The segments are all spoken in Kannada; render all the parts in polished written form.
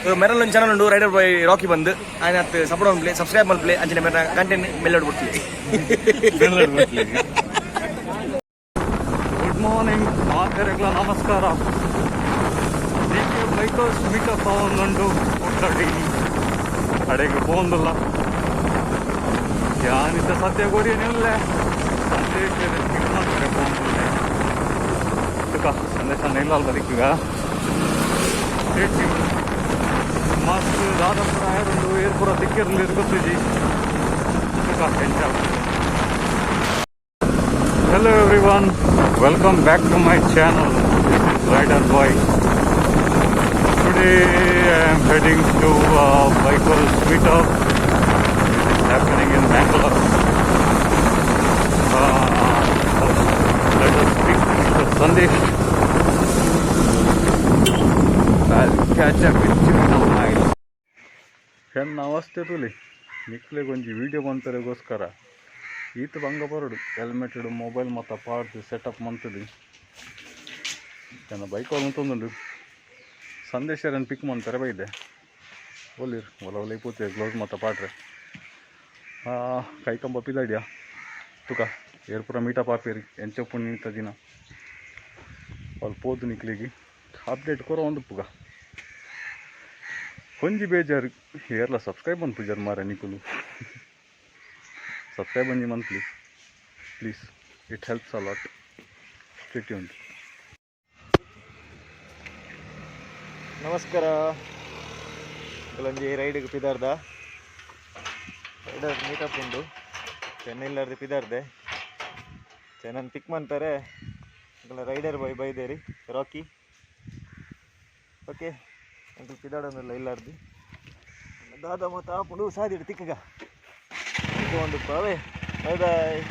मेरल चैनल उंडु रैडर बॉय रॉकी बंद आयन सपोर्ट प्ले सब्सक्राइब प्ले अंचने मेरा कंटेंट मेल्लड गुड मार्निंग मातेरेग्ला नमस्कार बೈಕೋ ಮೀಟಪ್ ಆವೊಂದುಂಡು ಒಟ್ಟೊಟ್ಟಿಗೆ ಕಡೆಗೆ ಪೋಂದುಲ್ಲ ಯಾನಿದ್ದ ಸತ್ಯ ಕೊಡಿಯನಿಲ್ಲ ಸಂದೇಶ ಪೋಂದುಲ್ಲೆ ತುಕ ಸಂದೇಶ ಇಲ್ಲ ಬದಿಕ್ಕೀಗ मस्त दादापुर आयरंडु ಏರ್ಪುರ ದಿಕ್ಕಿರಲಿ ಗೊತ್ತಿಜಿ ತುಕ enjoy. Hello everyone, welcome back to my channel. This is Rider Boy. Today I am heading to Bikeers Meetup. It is happening in Bangalore. Let us speak to Mr. Sandesh. I'll catch up with you in a while. ಹೆಣ್ಣು ಅವಸ್ಥೆ ತುಲಿ ನಿಕ್ಲೆಗೆ ಒಂಜಿ ವಿಡಿಯೋ ಬಂತರೆಗೋಸ್ಕರ ಈತ ಬಂಗ ಬರೋಡು ಹೆಲ್ಮೆಟ್ ಇಡು ಮೊಬೈಲ್ ಮತ್ತು ಪಾಡ್ದು ಸೆಟಪ್ ಮಂತದು ನನ್ನ ಬೈಕ್ ಅವ್ರು ಅಂತಂದುಂಡು ಸಂದೇಶರನ್ನು ಪಿಕ್ ಮಾಡ್ತಾರೆ ಬೈದೆ ಒಲ್ಲಿರು ಒಲ ಪೂತೆ ಗ್ಲೌಸ್ ಮತ್ತು ಪಾಡ್ರೆ ಕೈ ಕಂಬ ಪಿದಾಡ್ಯಾ ತುಕ ಏರ್ಪುರ ಮೀಟಪ್ ಆಪೇರಿ ಎಂಚಪ್ಪು ನಿಂತ ದಿನ ಅಲ್ಲಿ ಪೋದು ನಿಕ್ಲಿಗೆ ಅಪ್ಡೇಟ್ ಕೊರೋ ಒಂದು ಪುಗ ಕೊಂಜಿ ಬೇಜಾರು ಏರ್ಲ ಸಬ್ಸ್ಕ್ರೈಬ್ ಅಂತ ಪೂಜಾರು ಮಾರ ನಿಕುಲು ಸಬ್ಸ್ಕ್ರೈಬ್ ಅಂಜಿ monthly please, it helps a lot. Stay tuned. ನಮಸ್ಕಾರ. ಕೆಲವೊಂದು ರೈಡಿಗೆ ಪಿದಾರ್ದ ರೈಡರ್ ಮೀಟಪ್ ಉಂಡು ಚೆನ್ನೈಲಾರ್ದು ಪಿದಾರ್ದೆ ಚೆನ್ನ ಪಿಕ್ ಮಾಡ್ತಾರೆ ರೈಡರ್ ಬಾಯ್ ಬೈದೇರಿ ರಾಕಿ ಓಕೆ ಅಂಕಲ್ ಪಿದಾಡೋನಲ್ಲ ಇಲ್ಲಾರ್ದು ದಾದ ಮತ್ತು ಆಪುಂಡು ಸಾದಿಡು ತಿಕ್ಕಗ ಒಂದು ಬಾಯ್ ಬಾಯ್.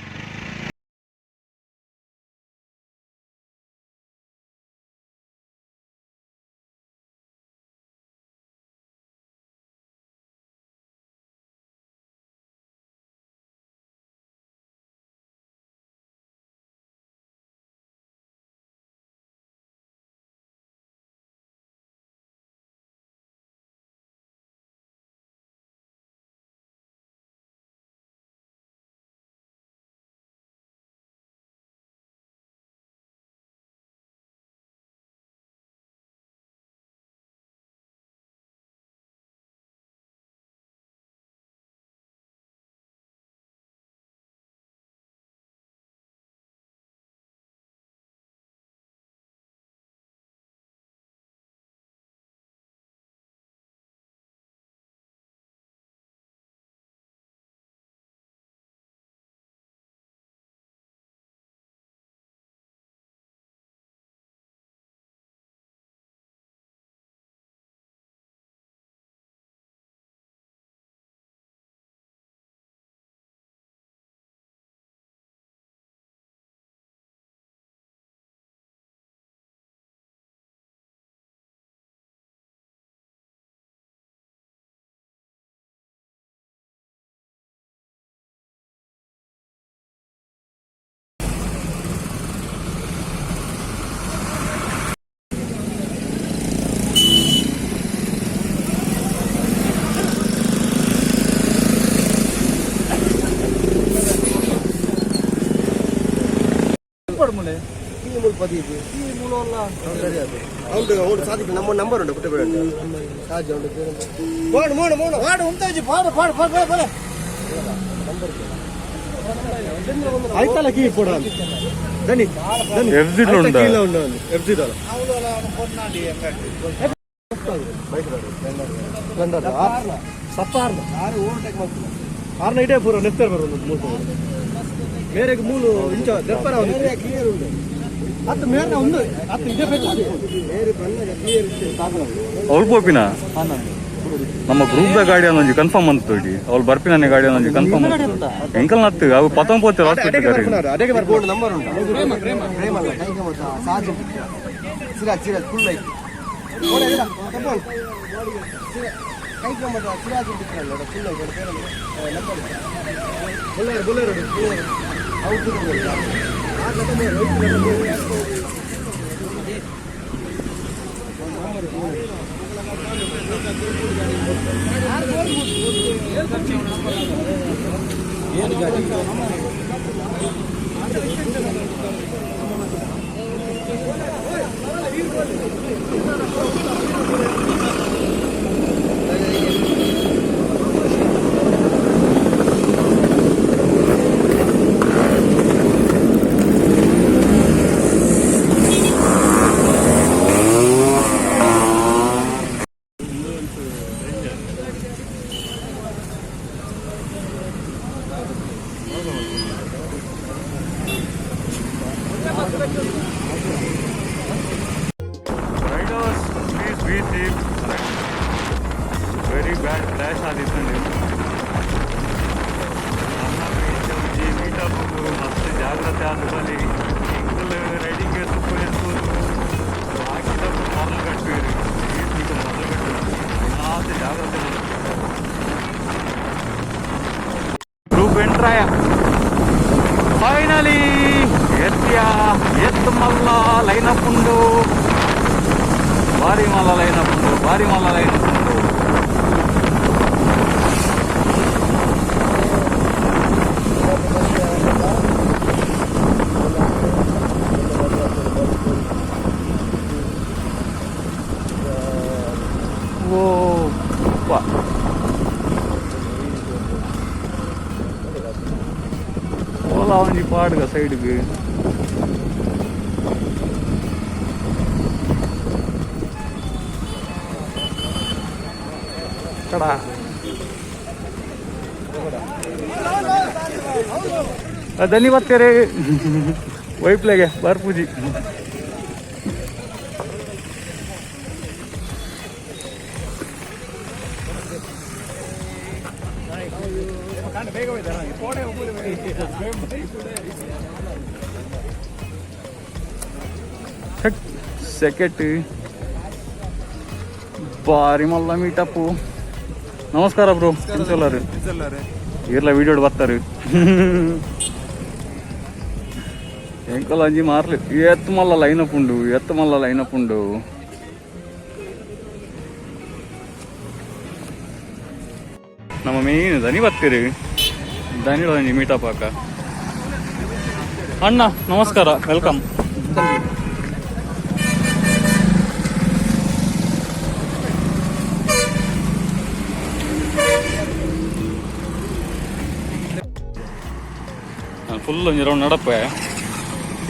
ನಮ್ಮ ನಂಬರ್ ಉಂಟು ಆಯ್ತಲ್ಲ ಕೀ ಕೊಡ ದನಿ ಆರ್ನ ಇಡೇ ಪೂರ ನೆತ್ತರ್ ಬರೋದು ಮೇರೆಗೆ ಮೂಲು ಇಂಚ ದರ್ಪರ ಹತ್ತು ಮೇರೆ ಒಂದು ಹತ್ತು ಇದೇ ಬೇಕು ಅವ್ರು ಬೋಪಿನ ನಮ್ಮ ಗ್ರೂಪ್ ದ ಗಾಡಿ ಅನ್ನೊಂಜಿ ಕನ್ಫರ್ಮ್ ಅಂತ ತೋಡಿ ಅವ್ರು ಬರ್ಪಿನ ಗಾಡಿ ಅನ್ನೊಂಜಿ ಕನ್ಫರ್ಮ್ ಅಂತ ಎಂಕಲ್ ನತ್ತು ಅವು ಪತಂಗ್ ಪೋತೆ ಹಾಸ್ಪಿಟಲ್ ಗಾಡಿ ಅಡೆಗೆ ಬರ್ಬೋದು ನಂಬರ್ ಉಂಟು ಪ್ರೇಮ ಅಲ್ಲ ಟೈಗೆ ಮತ ಸಾಜಿ ಸಿರಾಜ್ ಫುಲ್ ಲೈಟ್ ಕೈಗೆ ಮತ ಸಿರಾಜ್ ಬಿಟ್ಟಲ್ಲ full light number Bolero out ಆ ಏನು ಗಾಡಿ Riders, please be safe. Very bad crash ಆಗಿತ್ತಂడి. ಈ ಮೀಟಪ್ ಮಸ್ತ್ ಜಾಗ್ರತೆ ಆದಲ್ಲಿ ಸಿಂಗಲ್ ರೈಡಿಂಗ್ ತುಪ್ಪ ಎತ್ತೋದು ಹಾಕಿದప్పుడు ಮೊದಲು ಕಟ್ಟಿರಿ ಈಗ ಮೊದಲು ಕಟ್ಟಿರಿ ಆದ ಜಾಗ್ರತೆ ಗ್ರೂಪ್ ಎಂಟ್ರಾಯ ಫೈನಲಿ ఎత్తు మళ్ళా లైనప్ ఉండు భారీ మళ్ళా లైనప్ ఉండు భారీ మళ్ళా లైనప్ ఉండు ఓ ఓలా ఉంది పాడుగా సైడ్కి धन्यवाद तेरे वाइफ लगे बार पूजी सेकेट बारी मल्ला मीटप नमस्कार ब्रो इर्ला वीडियो ಬರ್ತಾರೆ ಎಂಕಲ್ ಅಂಜಿ ಮಾರ್ಲಿ ಎತ್ತು ಮಲ್ಲ ಲೈನಪ್ ಉಂಡು ನಮ್ಮ ಮೇನ್ ದನಿ ಬರ್ತೀರಿ ದನಿలో ಅಂಜಿ ಮೀಟಪ್ ಹಾಕ ಅಣ್ಣ ನಮಸ್ಕಾರ ವೆಲ್ಕಮ್ ಫುಲ್ ಒಂಜಿ ರೌಂಡ್ ನಡಪೆ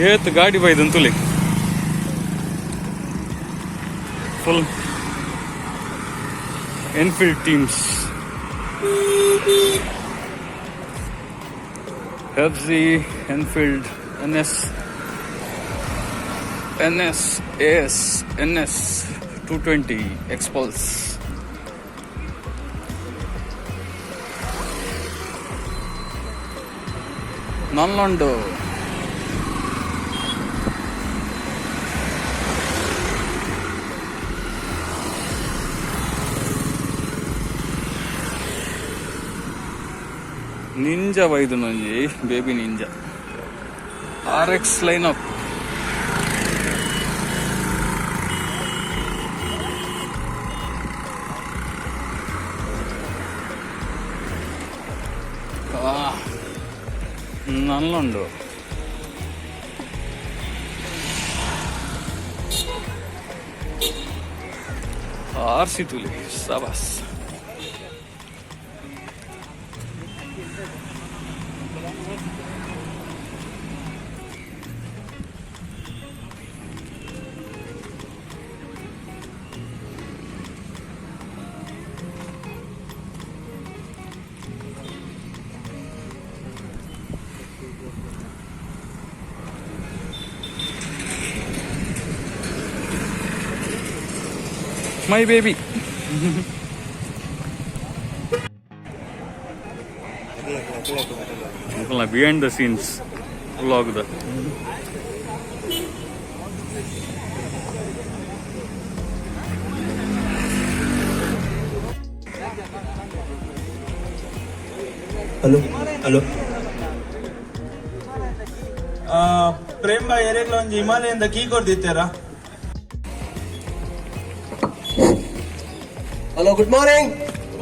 ಏತ್ ಗಾಡಿ ಬೈದಂತುಲಿ full Enfield teams FC Enfield NS AS NS 220 Expulse ನಲ್ಲೊಂಡು ನಿಂಜಾ ಬೈದು ನಂಜಿ ಬೇಬಿ ನಿಂಜಾ RX ಲೈನಪ್ నల్లుండు RC ತುಲಿ ಸಬಾಸ್ My baby. Behind the scenes vlog da. Hello. Prem ಬಾಯ್ ಏರಿಯಾಗ್ಲ ಒಂದು ಹಿಮಾಲಯಿಂದ ಕೀ ಕೊಡ್ದಿತ್ತಾರ Hello, good morning.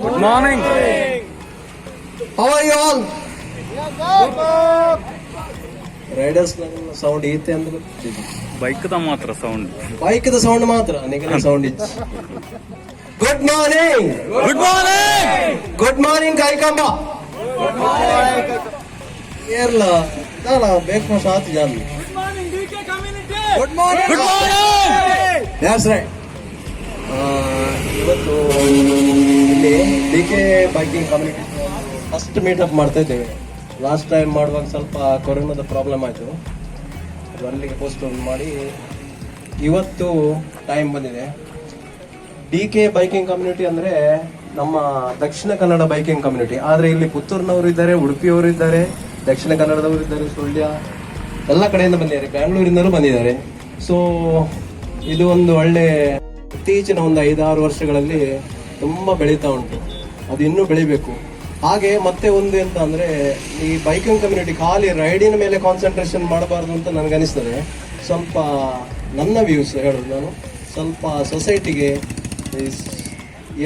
Good morning. How are you all? Riders sound ಐತೆ ಅಂತ ಗೊತ್ತಿದೆ. ಬೈಕ್ದ ಮಾತ್ರ ಸೌಂಡ್. ಬೈಕ್ದ ಸೌಂಡ್ ಮಾತ್ರ ನಿಗಲಿ ಸೌಂಡ್ ಇತ್ತು. Good morning. Good morning. Good morning ಕಾಯ್ಕಂಬ. ಏರ್ಲ ನಾನ ಬೇಕು ಸಾತ್ ಜಾನ್. Good morning DK community. Good morning. Good morning. That's right. ಇವತ್ತು ಇಲ್ಲಿ DK biking community first meetup ಮಾಡ್ತಾ ಇದ್ದೇವೆ. ಲಾಸ್ಟ್ ಟೈಮ್ ಮಾಡುವಾಗ ಸ್ವಲ್ಪ ಕೊರೋನಾದ ಪ್ರಾಬ್ಲಮ್ ಆಯಿತು, ಅದು ಅಲ್ಲಿಗೆ ಪೋಸ್ಟ್ಪೋನ್ ಮಾಡಿ ಇವತ್ತು ಟೈಮ್ ಬಂದಿದೆ. ಡಿ ಕೆ ಬೈಕಿಂಗ್ ಕಮ್ಯುನಿಟಿ ಅಂದರೆ ನಮ್ಮ ದಕ್ಷಿಣ ಕನ್ನಡ ಬೈಕಿಂಗ್ ಕಮ್ಯುನಿಟಿ. ಆದರೆ ಇಲ್ಲಿ ಪುತ್ತೂರಿನವರು ಇದ್ದಾರೆ, ಉಡುಪಿಯವರು ಇದ್ದಾರೆ, ದಕ್ಷಿಣ ಕನ್ನಡದವರು ಇದ್ದಾರೆ, ಸುಳ್ಯ ಎಲ್ಲ ಕಡೆಯಿಂದ ಬಂದಿದ್ದಾರೆ, ಬ್ಯಾಂಗ್ಳೂರಿಂದಲೂ ಬಂದಿದ್ದಾರೆ. ಸೊ ಇದು ಒಂದು ಒಳ್ಳೆ ಇತ್ತೀಚಿನ ಒಂದು 5-6 ವರ್ಷಗಳಲ್ಲಿ ತುಂಬ ಬೆಳೀತಾ ಉಂಟು, ಅದು ಇನ್ನೂ ಬೆಳಿಬೇಕು. ಹಾಗೆ ಮತ್ತೆ ಒಂದು ಎಂತ ಅಂದರೆ ಈ ಬೈಕಿಂಗ್ ಕಮ್ಯುನಿಟಿ ಖಾಲಿ ರೈಡಿನ ಮೇಲೆ ಕಾನ್ಸಂಟ್ರೇಷನ್ ಮಾಡಬಾರ್ದು ಅಂತ ನನಗನ್ನಿಸ್ತದೆ. ಸ್ವಲ್ಪ ನನ್ನ ವ್ಯೂಸ್ ಹೇಳೋದು, ನಾನು ಸ್ವಲ್ಪ ಸೊಸೈಟಿಗೆ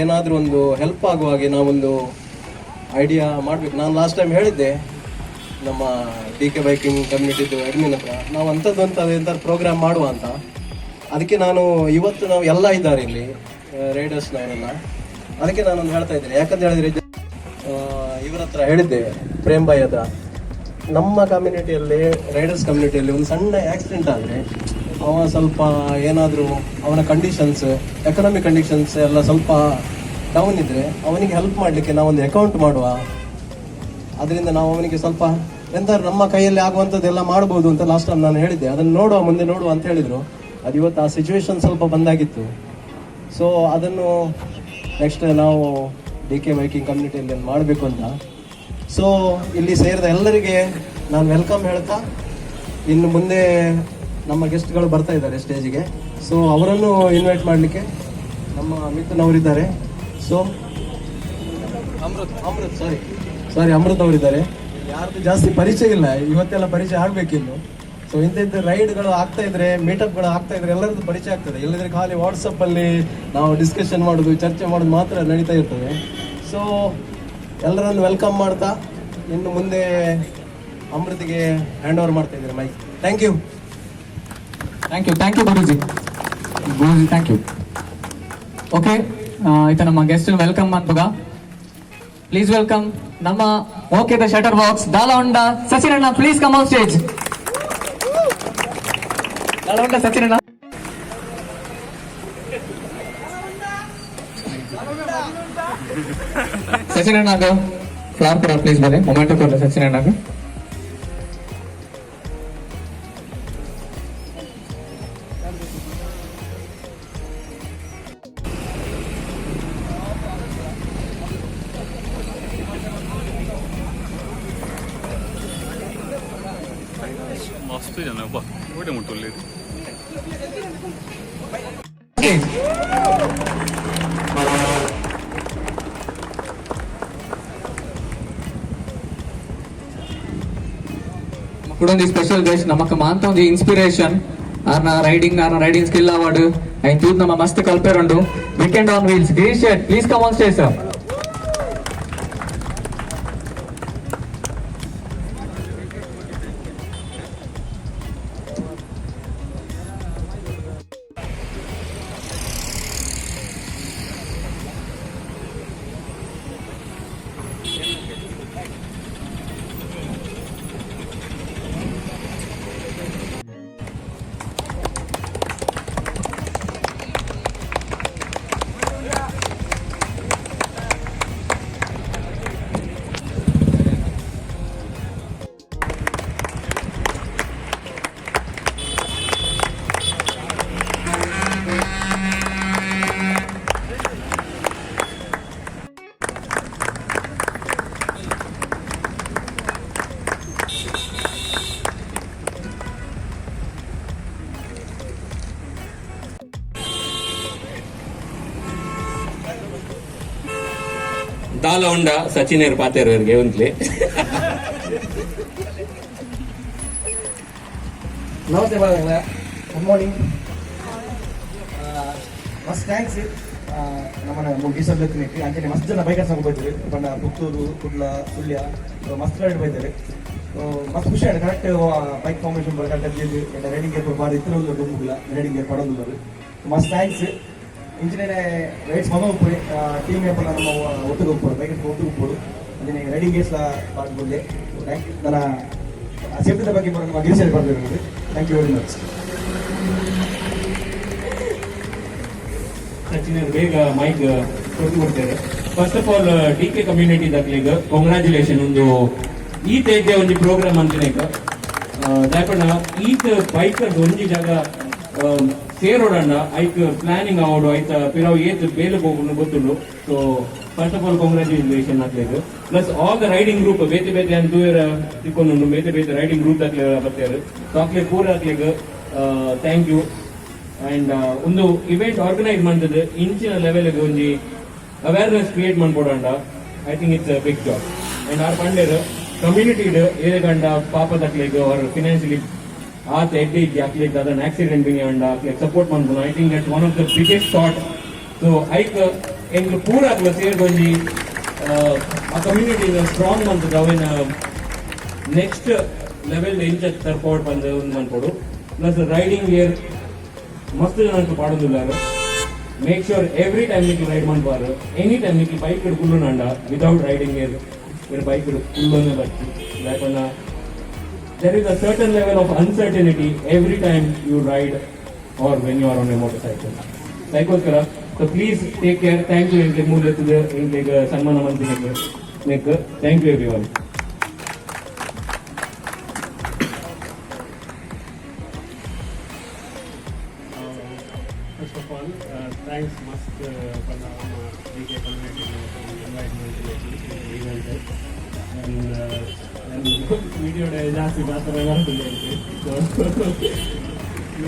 ಏನಾದರೂ ಒಂದು ಹೆಲ್ಪ್ ಆಗುವ ಹಾಗೆ ನಾವೊಂದು ಐಡಿಯಾ ಮಾಡಬೇಕು. ನಾನು ಲಾಸ್ಟ್ ಟೈಮ್ ಹೇಳಿದ್ದೆ ನಮ್ಮ ಡಿ ಕೆ ಬೈಕಿಂಗ್ ಕಮ್ಯುನಿಟಿದು ಅಡ್ಮಿನ್ ಹತ್ರ, ನಾವು ಎಂಥದ್ದು ಪ್ರೋಗ್ರಾಮ್ ಮಾಡುವ ಅಂತ. ಅದಕ್ಕೆ ನಾನು ಇವತ್ತು ನಾವು ಎಲ್ಲ ಇದ್ದಾರೆ ಇಲ್ಲಿ ರೈಡರ್ಸ್ನವರೆಲ್ಲ, ಅದಕ್ಕೆ ನಾನೊಂದು ಹೇಳ್ತಾ ಇದ್ದೇನೆ. ಯಾಕಂತ ಹೇಳಿದ್ರೆ ಇವ್ರ ಹತ್ರ ಹೇಳಿದ್ದೆ, ಪ್ರೇಮ್ ಭಾಯ್ ಹತ್ರ, ನಮ್ಮ ಕಮ್ಯುನಿಟಿಯಲ್ಲಿ ರೈಡರ್ಸ್ ಕಮ್ಯುನಿಟಿಯಲ್ಲಿ ಒಂದು ಸಣ್ಣ ಆಕ್ಸಿಡೆಂಟ್ ಆದರೆ ಅವ ಸ್ವಲ್ಪ ಏನಾದರೂ ಅವನ ಕಂಡೀಷನ್ಸ್, ಎಕನಾಮಿಕ್ ಕಂಡೀಷನ್ಸ್ ಎಲ್ಲ ಸ್ವಲ್ಪ ಡೌನ್ ಇದ್ದರೆ ಅವನಿಗೆ ಹೆಲ್ಪ್ ಮಾಡಲಿಕ್ಕೆ ನಾವೊಂದು ಅಕೌಂಟ್ ಮಾಡುವ, ಅದರಿಂದ ನಾವು ಅವನಿಗೆ ಸ್ವಲ್ಪ ಎಂತಾದ್ರು ನಮ್ಮ ಕೈಯಲ್ಲಿ ಆಗುವಂಥದ್ದೆಲ್ಲ ಮಾಡ್ಬೋದು ಅಂತ ಲಾಸ್ಟ್ ಟೈಮ್ ನಾನು ಹೇಳಿದ್ದೆ. ಅದನ್ನು ನೋಡುವ, ಮುಂದೆ ನೋಡುವ ಅಂತ ಹೇಳಿದರು. ಅದು ಇವತ್ತು ಆ ಸಿಚುವೇಶನ್ ಸ್ವಲ್ಪ ಬಂದಾಗಿತ್ತು. ಸೊ ಅದನ್ನು ನೆಕ್ಸ್ಟ್ ನಾವು ಡಿ ಕೆ ಬೈಕಿಂಗ್ ಕಮ್ಯುನಿಟಿಯಲ್ಲಿ ಮಾಡಬೇಕು ಅಂತ. ಸೊ ಇಲ್ಲಿ ಸೇರಿದ ಎಲ್ಲರಿಗೆ ನಾನು ವೆಲ್ಕಮ್ ಹೇಳ್ತಾ, ಇನ್ನು ಮುಂದೆ ನಮ್ಮ ಗೆಸ್ಟ್ಗಳು ಬರ್ತಾ ಇದ್ದಾರೆ ಸ್ಟೇಜಿಗೆ. ಸೊ ಅವರನ್ನು ಇನ್ವೈಟ್ ಮಾಡಲಿಕ್ಕೆ ನಮ್ಮ ಮಿತ್ರನವರಿದ್ದಾರೆ. ಸೊ ಅಮೃತ್ ಅಮೃತ್ ಅವರಿದ್ದಾರೆ. ಯಾರ್ದು ಜಾಸ್ತಿ ಪರಿಚಯ ಇಲ್ಲ, ಇವತ್ತೆಲ್ಲ ಪರಿಚಯ ಆಗಬೇಕಿನ್ನು. ಸೊ ಇಂಥ ರೈಡ್ಗಳು ಆಗ್ತಾ ಇದ್ರೆ, ಮೀಟಪ್ಗಳು ಆಗ್ತಾ ಇದ್ರೆ ಎಲ್ಲರದ್ದು ಪರಿಚಯ ಆಗ್ತದೆ. ಇಲ್ಲದ್ರೆ ಖಾಲಿ ವಾಟ್ಸಪ್ಪಲ್ಲಿ ನಾವು ಡಿಸ್ಕಷನ್ ಮಾಡೋದು, ಚರ್ಚೆ ಮಾಡೋದು ಮಾತ್ರ ನಡೀತಾ ಇರ್ತದೆ. ಸೊ ಎಲ್ಲರನ್ನು ವೆಲ್ಕಮ್ ಮಾಡ್ತಾ ಇನ್ನು ಮುಂದೆ ಅಮೃತಿಗೆ ಹ್ಯಾಂಡ್ ಓವರ್ ಮಾಡ್ತಾ ಇದ್ದಾರೆ mike. Thank you guruji. Thank you. Okay, ಇತ ನಮ್ಮ ಗೆಸ್ಟ್ ವೆಲ್ಕಮ್ ಮಾಡ್ಬೋಗ. ಪ್ಲೀಸ್ ವೆಲ್ಕಮ್ ನಮ್ಮ ಓಕೆ ದ ಶಟರ್ ಬಾಕ್ಸ್ ದಾಲಹೊಂಡ ಸಚಿನ್ ಅಣ್ಣ. Please come on stage. ದಾಲಹೊಂಡ ಸಚಿನ್ ಅಣ್ಣ. ಸಚಿನ್ ಅಣ್ಣಾಗ ಫ್ಲವರ್ ಕೊಡ ಪ್ಲೀಸ್. ಬರ್ರಿ ಮೊಮೆಂಟೋ ಕೊಡ್ರಿ ಸಚಿನ್ ಅಣ್ಣಾಗ. ಮಸ್ತ್ ಜನ ಬಾ ಓಟೆ ಮುಟ್ಟಲ್ಲಿ. ಕೂಡ ಒಂದು ಸ್ಪೆಷಲ್ ಗೆಸ್ಟ್ ನಮಕ್ ಮಾಂತ ಒಂದು ಇನ್ಸ್ಪಿರೇಷನ್ ಆರ್ನ ರೈಡಿಂಗ್ ಸ್ಕಿಲ್ ಅವಾರ್ಡ್ ಐನ್ ತೂತ್ ನಮ್ಮ ಮಸ್ತ್ ಕಲ್ಪೆರಂಡು weekend on wheels green shirt. Please come on stage sir. ದಾಲಹೊಂಡ ಸಚಿನ್ ಪಾತೇರವರಿಗೆ ಒಂದ್ಲಿ. ನಮಸ್ತೆ ಬಾಳ, ಗುಡ್ ಮಾರ್ನಿಂಗ್. ಮಸ್ತ್ ಥ್ಯಾಂಕ್ಸ್ ನಮ್ಮನ್ನ ಡಿಸಬ್ಲಿಕ್ ಅಂಚನೆ ಮಸ್ತ್ ಜನ ಬೈಕರ್ಸ್ ಹೋಗ್ಬೋದ್ರಿ ಬಣ್ಣ ಪುತ್ತೂರು ಕುಡ್ಲ ಸುಳ್ಯ ಮಸ್ತ್ ರೈಡ್ ಬೈತಾರೆ ಮಸ್ತ್ ಖುಷಿ ಆಯ್ತು correct bike formation correct riding gear ಬಾರಿ ಇತ್ತು ಡುಂಬುಗಿಲ್ಲ ರೈಡಿಂಗ್ ಗೇರ್ ಪಡೋದಿಲ್ಲ ಮಸ್ತ್ ಥ್ಯಾಂಕ್ಸ್ ಇಂಚಿನ ರೈಡ್ಸ್ ಮಗ ಹೋಗ್ಬೋದು ಟೀಮ್ ಏಪಲ್ಲ ನಮ್ಮ ಒಟ್ಟಿಗೆ ಹೋಗ್ಬೋದು ಬೈಕ್ ಒಟ್ಟಿಗೆ ಹೋಗ್ಬೋದು ಅದನ್ನೇ ರೈಡಿಂಗ್ ಗೇರ್ಸ್ ಮಾಡ್ಬೋದೆ ನನ್ನ ಸೇಫ್ಟಿ ಬಗ್ಗೆ ನಮ್ಮ ಗಿರಿಸಲ್ಲಿ ಬರಬೇಕು thank you very much Sachin ಬೇಗ ಮೈಕ್ ಕೊಟ್ಟು ಕೊಡ್ತೇವೆ. First of all DK community ದಾಖಲೆಗ ಕಾಂಗ್ರಾಚುಲೇಷನ್ ಒಂದು ಈತ ಇದ್ದೆ ಒಂದು ಪ್ರೋಗ್ರಾಮ್ ಅಂತಾನೆ ದಾಪಣ್ಣ ಈತ ಬೈಕರ್ಸ್ ಒಂಜಿ ಜಾಗ ಸೇರೋಡಣ್ಣ ಐಕ್ ಪ್ಲಾನಿಂಗ್ ಆವಡು ಆಯ್ತಾ ಪಿರಾವ್ ಏತ್ ಬೇಲೆ ಹೋಗುದು ಗೊತ್ತುಂಡು. So first of all congratulation ಆಗ್ಲಿಕ್ಕೆ plus all the riding group ಬೇತೆ ಬೇತೆ ಅಂತ ತಿಳ್ಕೊಂಡು ಬೇತೆ ಬೇತೆ ರೈಡಿಂಗ್ ಗ್ರೂಪ್ ದಾಖಲೆ ಬರ್ತಾರೆ. ಸೊ ಆಗ್ಲೇ ಪೂರ ಆಗ್ಲಿಕ್ಕೆ ಥ್ಯಾಂಕ್ ಯು. ಅಂಡ್ ಒಂದು ಇವೆಂಟ್ ಆರ್ಗನೈಸ್ ಮಾಡ್ತದೆ ಇಂಚಿನ ಲೆವೆಲ್ಗೆ ಒಂಜಿ ಅವೇರ್ನೆಸ್ ಕ್ರಿಯೇಟ್ ಮಾಡ್ಬೋಡಂಡ I think it's a big job. And ಆರ್ ಪಂಡೇರ್ ಕಮ್ಯುನಿಟಿ ಏಗಂಡ ಪಾಪ ತಕ್ಲಿಗೆ ಅವ್ರ ಫಿನಾನ್ಷಿಯಲಿ ಆತ ಎಡ್ಡಿ ಹಾಕ್ಲಿಕ್ಕೆ ಅದನ್ನ ಆಕ್ಸಿಡೆಂಟ್ ಬಿಂಗೆ ಅಂಡ ಹಾಕ್ಲಿಕ್ಕೆ ಸಪೋರ್ಟ್ ಮಾಡ್ಬೋದು. I think that one of the biggest thought. So hike ಹೆಂಗ್ ಪೂರ ಆಗ್ಲ ಸೇರ್ಕೊಂಡಿ ಆ ಕಮ್ಯುನಿಟಿ ಸ್ಟ್ರಾಂಗ್ ಮಾಡ್ತದೆ ಅವೇನ ನೆಕ್ಸ್ಟ್ ಲೆವೆಲ್ ಇಂಚ ತರ್ಪೋರ್ಟ್ ಬಂದು ಒಂದು ಮಾಡ್ಕೊಡು. ಪ್ಲಸ್ ರೈಡಿಂಗ್ ಗೇರ್ ಮಸ್ತ್ ಜನ ಪಾಡೋದಿಲ್ಲ. ಮೇಕ್ ಶೋರ್ ಎವ್ರಿ ಟೈಮ್ ನಿಕ್ಕೆ ರೈಡ್ ಮಾಡಬಾರ್ದು. ಎನಿ ಟೈಮ್ ನಿಕ್ಕೆ ಬೈಕ್ ಕುಲ್ಲು ನಂಡ ವಿದೌಟ್ ರೈಡಿಂಗ್ ಗೇರ್ ಬೈಕ್ ಕುಲ್ಲೋನೇ ಬರ್ತಿ. ಯಾಕಂದ್ರೆ there is a certain level of uncertainty every time you ride or when you are on a motorcycle. Cycloskara, so please take care. Thank you in the mood to the in the Sanmana Manthi. Thank you everyone. First of all, thanks must for our DK community environment event and video ಜಾಸ್ತಿ ಮಾತ್ರ ಬರ್ತದೆ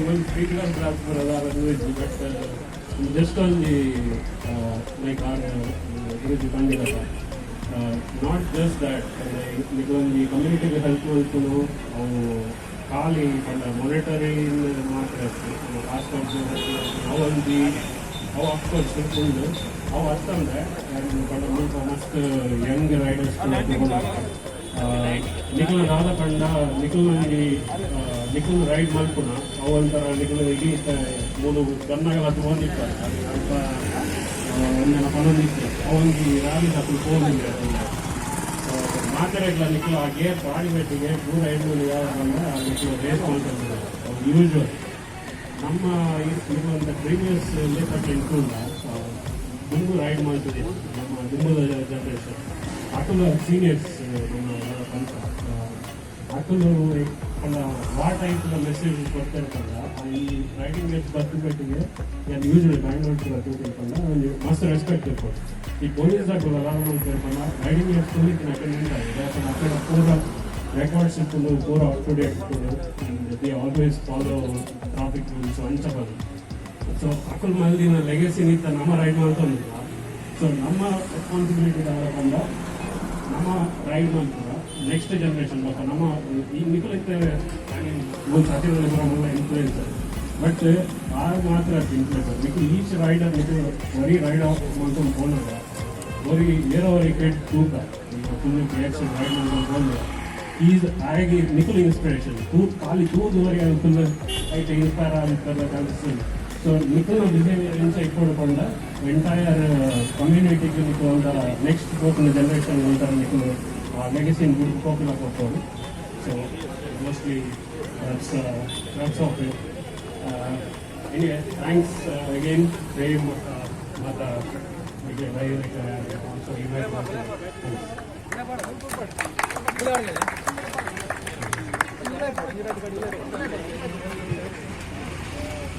ಒಂದು ಸ್ಪೀಕರ್ ಟ್ರಾನ್ಸ್ಫರ್ ಅದಾರ ಬಟ್ ಜಸ್ಟ್ ಓನ್ಲಿ ಲೈಕ್ ಆರ್ ಗುರುಜಿ ಬಂದಿರಲ್ಲ ನಾಟ್ ಜಸ್ಟ್ ದ್ಯಾಟ್ ಒಂದು ಕಮ್ಯುನಿಟಿಗೆ ಹೆಲ್ಪ್ ಮಾಡ್ಕೊಂಡು ಅವು ಖಾಲಿ ಮಾನಿಟರಿಂಗ್ ಮಾತ್ರ ಅವಂದು ಅವು ಅಫ್ಕೋರ್ಸ್ ತಿಳ್ಕೊಂಡು ಅವು ಅರ್ಥ ಅಂದರೆ ಮಸ್ತ್ ಯಂಗ್ ರೈಡರ್ಸ್ ನಿಖಿಲ್ ನಾದ ಕಂಡ ನಿಖಿಲ್ ರೈಡ್ ಮಾಡ್ಕೊಂಡ ಅವಂತರ ನಿಖಿಲ್ ಇಡೀ ಮೂರು ಚೆನ್ನಾಗೆಲ್ಲ ತೊಗೊಂಡಿರ್ತಾರೆ ಸ್ವಲ್ಪ ಒಂದೆಲ್ಲ ಪನೊಂದಿತ್ತು ಅವನಿಗೆ ರಾಲಿ ಹಾಕಿ ಹೋಗಿಲ್ಲ ಮಾತಾಡಿಲ್ಲ ನಿಖಿಲ್ ಆ ಗೇರ್ ಆಡಿಬೇಟಿಗೆ ಪೂರ ಹೆಣ್ಣು ಯಾವಾಗ ಆ ನಿಖಿಲ್ ರೇಸ್ ಮಾಡ್ತಾರೆ ಯೂಶ್ವಲ್ ನಮ್ಮ ಇರುವಂಥ ಪ್ರೀವಿಯಸ್ ಲೇಖಕ ಇಟ್ಕೊಂಡ ದುಂಬು ರೈಡ್ ಮಾಡ್ತಿದ್ದೆ ನಮ್ಮ ದುಂಬುದ ಜನರೇಷನ್ ಅಟುಲ ಸೀನಿಯರ್ಸ್ ನಮ್ಮ ಪಂಚ ಅಟುಲು ಆ ಟೈಪ್ ಮೆಸೇಜ್ ಕೊಡ್ತಾ ಇರ್ತಲ್ಲ ಈ ರೈಡಿಂಗ್ ರೇಸ್ ಬರ್ತಿಗೆ ನಾನು ಯೂಶ್ವಲಿ ಬ್ಯಾಂಗ್ಳೂರ್ ಕೂಡ ತಿಳ್ಕೊಂಡ ಒಂದು ಮಸ್ತ್ ರೆಸ್ಪೆಕ್ಟ್ ಇರ್ಬೋದು. ಈ ಪೊಲೀಸ್ ಅಟುಲ ತಿಳ್ಕೊಂಡ ರೈಡಿಂಗ್ ರೇಸ್ ತೊಳಿತೀನಿ ಅಟೆಂಡೆಂಟ್ ಆಗಿದೆ ಯಾಕಂದ್ರೆ ಆ ಕಡೆ ಪೂರ ರೆಕಾರ್ಡ್ಸ್ ಇಟ್ಕೊಂಡು ಪೂರ ಅಪ್ ಟು ಡೇಟ್ ಇಟ್ಕೊಂಡು they always follow traffic rules ಅಂಚಬಾರ್ದು. ಸೊ ಅಕ್ಕಲ್ ಮಂದಿನ ಲೆಗಸಿ ನಿಂತ ನಮ್ಮ ರೈಡ್ ಮಾಡ್ಕೊಂಡಿಲ್ಲ. ಸೊ ನಮ್ಮ ರೆಸ್ಪಾನ್ಸಿಬಿಲಿಟಿ ಬಂದ ನಮ್ಮ ರೈಡ್ ಮಾಡ್ತಾರೆ ನೆಕ್ಸ್ಟ್ ಜನರೇಷನ್ ಬೇಕಾ ನಮ್ಮ ಈ ನಿಖಲಿರ್ತೇವೆ ಒಂದು ಸತಿರಲ್ಲಿ ಬರೋಲ್ಲ ಇನ್ಫ್ಲೂಯೆನ್ಸರ್ ಬಟ್ ಆಗ ಮಾತ್ರ influencer Nikhil each rider Nikhil ವರಿ ರೈಡ್ ಆಫ್ ಮಾಡ್ಕೊಂಡು ಫೋನಲ್ಲ ಅವರಿಗೆ ಬೇರೆಯವರಿಗೆ ಕೆಟ್ಟ ತೂಕ ಫುಲ್ ರಿಯಾಕ್ಷನ್ ರೈಡ್ ಮಾಡ್ಕೊಂಡು ಫೋನ್ ಈಸ್ ಆಗಿ ನಿಖಿಲ್ ಇನ್ಸ್ಪಿರೇಷನ್ ಖಾಲಿ ತೂದುವರೆಗೆ ಫುಲ್ ಐತೆ ಇನ್ಸ್ಪೈರ್ ಆಗ್ತಾರೆ ಕಾಣಿಸ್ತೀನಿ. ಸೊ ನಿಖಿಲ್ನ ಬಿಹೇವಿಯರ್ ಇಂಚ ಇಟ್ಕೊಂಡ್ಕೊಂಡ ಎಂಟೈರ್ ಕಮ್ಯುನಿಟಿಗೆ ನಿಖಿಲ್ ಒಂಥರ ನೆಕ್ಸ್ಟ್ ಹೋಗ್ತಿನ ಜನರೇಷನ್ ಒಂಥರ Nikhil legacy in good popular portfolio. So mostly that's of it. Anyway, thanks again, very Mata also invite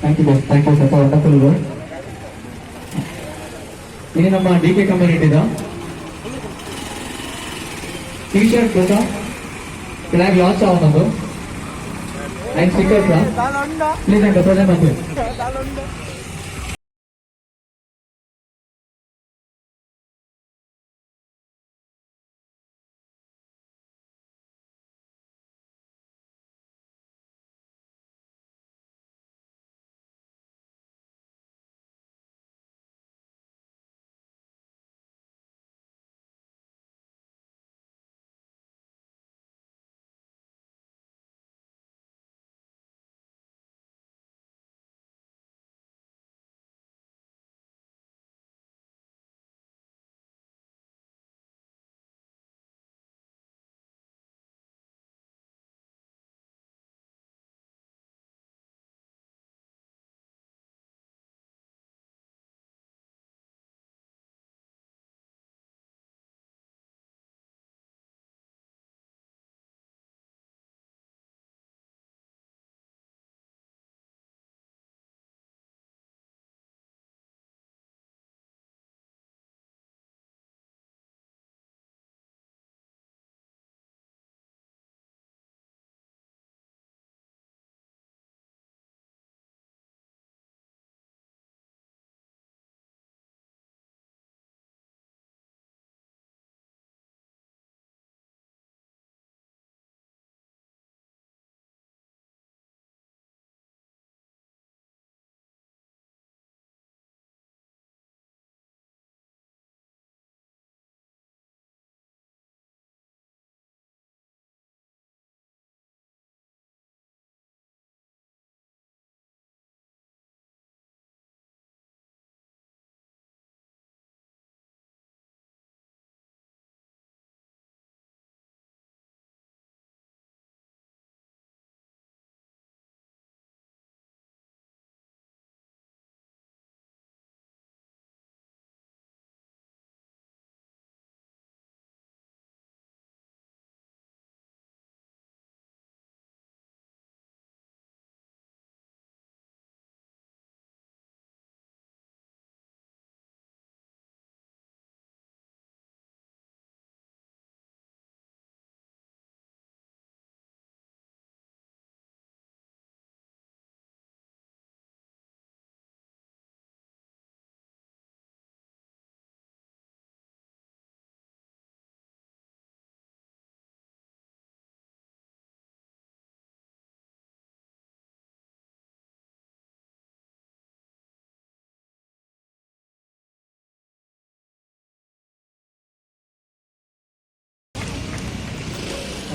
Thank you, sir, for wonderful work. Ini nama DK community da. T-shirt cosa? Flag launch ಆಗುವುದು. And stickers, please enter present.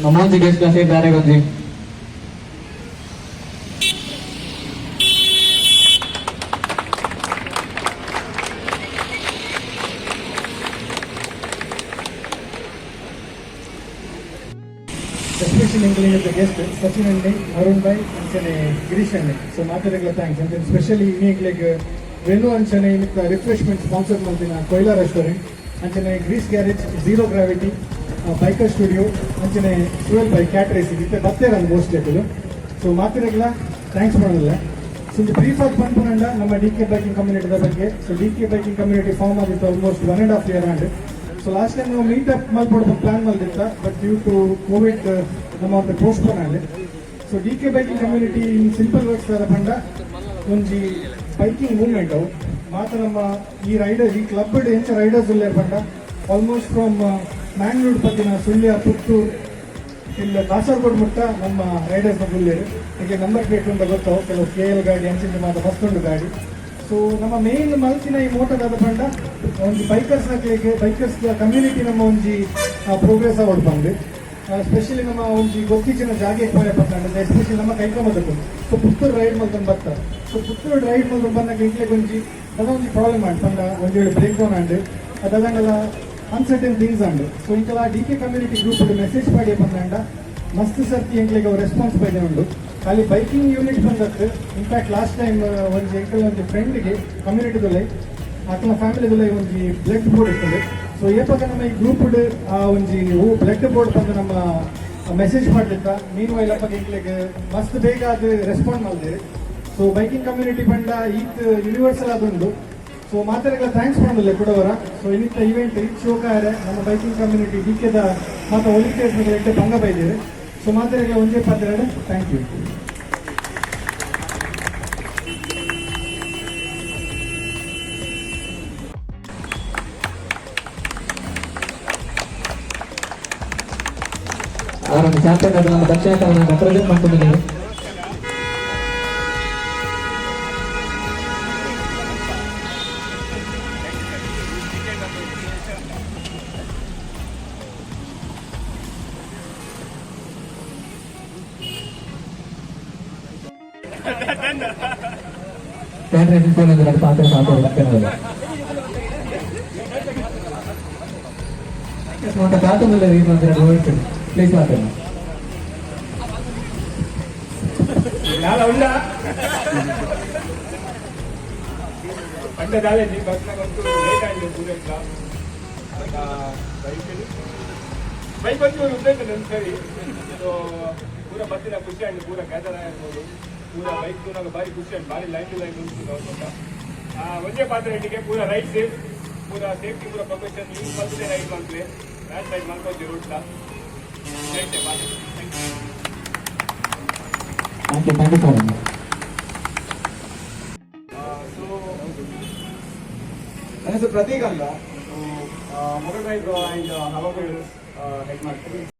ನಮ್ಮ ಮೂಜಿ ಗೆಸ್ಟ್ ಸೇರಿದ್ದಾರೆ ಗೊಂಜಿ. Especially including the guest, Sachin and Arun Bhai, and Girish and so Mataragla thanks. And then especially like Renu and Chennai with the refreshment sponsored Maltina Koila restaurant, and Chennai Grease Garage, Zero Gravity, Biker Studio, and Chennai Fuel by Cat Racing. It's a Batter and most level. So Mataragla, thanks for all that. So the brief of Panpunanda, Nama DK Biking Community. So DK Biking Community formed with almost 1.5 years. So last time ನಾವು ಮೀಟ್ ಅಪ್ ಮಾಡ್ಕೊಡೋ ಪ್ಲಾನ್ ಮಾಡಿದ್ದ ಬಟ್ ಡ್ಯೂ ಟು ಕೋವಿಡ್ ನಮ್ಮ ಒಂದು ಪೋಸ್ಟ್ಪೋನ್ ಆಗಿದೆ. So D K biking community in simple works ಪಂಡ ಒಂಜಿ ಬೈಕಿಂಗ್ ಮೂವ್ಮೆಂಟ್ ಅವು ಮಾತ್ರ ನಮ್ಮ ಈ ರೈಡರ್ ಈ ಕ್ಲಬ್ ಎಂಚ ರೈಡರ್ಸ್ ಉಳ್ಳೇ ಪಂಡ ಆಲ್ಮೋಸ್ಟ್ ಫ್ರಮ್ ಮ್ಯಾಂಗ್ಳೂರ್ ಪತ್ತಿನ ಸುಳ್ಯ ಪುತ್ತೂರು ಇಲ್ಲ ಕಾಸರಗೋಡು ಮುಟ್ಟ ನಮ್ಮ ರೈಡರ್ಸ್ನ ಫುಲ್ಲೇರು ಈಗ ನಂಬರ್ ಪ್ಲೇಟ್ ಅಂತ ಗೊತ್ತಾವು ಕೆಲವು KL ಗಾಡಿ ಅಂಚಿನ ಮಾತ್ರ ಮತ್ತೊಂದು ಗಾಡಿ. ಸೊ ನಮ್ಮ ಮೇನ್ ಮಲ್ತಿನ ಈ ಮೋಟರ್ ಆದ ಪಂಡ ಒಂದು ಬೈಕರ್ಸ್ ಕಮ್ಯುನಿಟಿ ನಮ್ಮ ಒಂಜಿ ಪ್ರೋಗ್ರೆಸ್ ಆಡ್ಬಂದು ಸ್ಪೆಷಲಿ ನಮ್ಮ ಒಂಜಿ ಗೊತ್ತಿಚ್ಚಿನ ಜಾಗೆ ಪೋಯ ಪಂಡ ಎಸ್ಪೆಷಲಿ ನಮ್ಮ ಕೈಕೊಂಬದಕ್ಕೆ ಸೊ ಪುತ್ತೂರು ರೈಡ್ ಮಾಡ್ಕೊಂಡು ಬರ್ತಾರೆ. ಸೊ ಪುತ್ತೂರು ರೈಡ್ ಮಾಡ್ಕೊಂಡು ಬಂದಾಗ ಇಂಟ್ಲಿಗೆ ಒಂಜಿ ಅದೊಂದು ಪ್ರಾಬ್ಲಮ್ ಆಡ್ ಪಂಡ ಒಂಜಿ ಬ್ರೇಕ್ ಡೌನ್ ಆಂಡ್ ಅದಂಗೆಲ್ಲ ಅನ್ಸರ್ಟನ್ ಥಿಂಗ್ಸ್ ಆಂಡ್ ಸೊ ಇಂಕಲ D K community group message ಮಾಡಿ ಬಂದಂಡ ಮಸ್ತ್ ಸರ್ತಿ ಎಂಕ್ಲಿಗೆ ಅವ್ರು ರೆಸ್ಪಾನ್ಸ್ ಪೈದೆ ಉಂಡು. ಖಾಲಿ ಬೈಕಿಂಗ್ ಯೂನಿಟ್ ಬಂದದ್ದು ಇನ್ಫ್ಯಾಕ್ಟ್ ಲಾಸ್ಟ್ ಟೈಮ್ ಒಂದು ಎಂಕಲ್ ಒಂದು ಫ್ರೆಂಡ್ಗೆ ಕಮ್ಯುನಿಟಿದಲ್ಲೇ ಆತನ ಫ್ಯಾಮಿಲಿದಲ್ಲೇ ಒಂದು ಬ್ಲಡ್ ಬೋರ್ಡ್ ಇರ್ತದೆ. ಸೊ ಏಪಾಗ ನಮ್ಮ ಈ ಗ್ರೂಪ್ ಆ ಒಂದು ಬ್ಲಡ್ ಬೋರ್ಡ್ ಬಂದು ನಮ್ಮ ಮೆಸೇಜ್ ಮಾಡಲಿಕ್ಕ ಮೀನು ವೈಲಪ್ಪ ಎಂಕ್ಲಿಗೆ ಮಸ್ತ್ ಬೇಗ ಅದು ರೆಸ್ಪಾಂಡ್ ಮಾಡಿದೆ. ಸೊ ಬೈಕಿಂಗ್ ಕಮ್ಯುನಿಟಿ ಬಂದ ಈತ್ ಯೂನಿವರ್ಸಲ್ ಅದೊಂದು. ಸೊ ಮಾತಾಡಲ್ಲ ಥ್ಯಾಂಕ್ಸ್ ಮಾಡಲ್ಲ ಕೊಡೋರ. ಸೊ ಇನ್ನಿತ್ತ ಇವೆಂಟ್ ಶೋಕಾರ ನಮ್ಮ ಬೈಕಿಂಗ್ ಕಮ್ಯುನಿಟಿ ಡಿಕೆದ ಮತ್ತು ಒಲಿಟೇಸ್ ಮೇಲೆ ಭಂಗ ಬೈದಿದೆ. ಸೊ ಮಾತಾಡಲ್ಲ ಒಂದೇ ಪಾತ್ರ ಥ್ಯಾಂಕ್ ಯು. ಅವರನ್ನು ಚಾಂಪಿಯನ್ ಆದ ನಮ್ಮ ದಕ್ಷಿಣ ಕನ್ನಡ ರೆಪ್ರೆಸೆಂಟ್ ಮಾಡ್ಕೊಂಡಿದ್ದೀವಿ. ప్లీజ్ మాట్లాడండి. అంటే రాలేదు బస్ కొంచెం లేట్ అయింది పూరేట్లా ಬೈಕ್ ಒಂದು ಉದ್ದೇಶ ಸರಿ. ಸೊ ಪೂರ ಬಸ್ಸಿನ ಖುಷಿ ಆಯ್ತು, ಪೂರ ಗ್ಯಾದರ್ ಆಗಿರ್ಬೋದು, ಪೂರ ಬೈಕ್ ನಾವು ಭಾರಿ ಖುಷಿ ಆಯ್ತು, ಭಾರಿ ಲೈನ್ ಟು ಲೈನ್ ಉಂಟು. ಒಂದೇ ಪಾತ್ರ ಇಟ್ಟಿಗೆ ಪೂರ ರೈಡ್ ಸೇಫ್, ಪೂರ ಸೇಫ್ಟಿ, ಪೂರ ಪ್ರೊಫೆಷನ್ ಯೂಸ್ ಮಾಡ್ತಿದ್ದೆ ರೈಡ್ ಮಾಡ್ತೀವಿ, ರ್ಯಾಶ್ ರೈಡ್ ಮಾಡ್ಕೊಳ್ತೀವಿ ರೋಡ್ಲ. ನನ್ನ ಹೆಸರು ಪ್ರತೀಕ್ ಅಂತ. ಮೊಬೈಲ್ ರೈಡ್ ಆ್ಯಂಡ್ ಹಲವು ಹೆಡ್ ಮಾಡ್ತೀನಿ.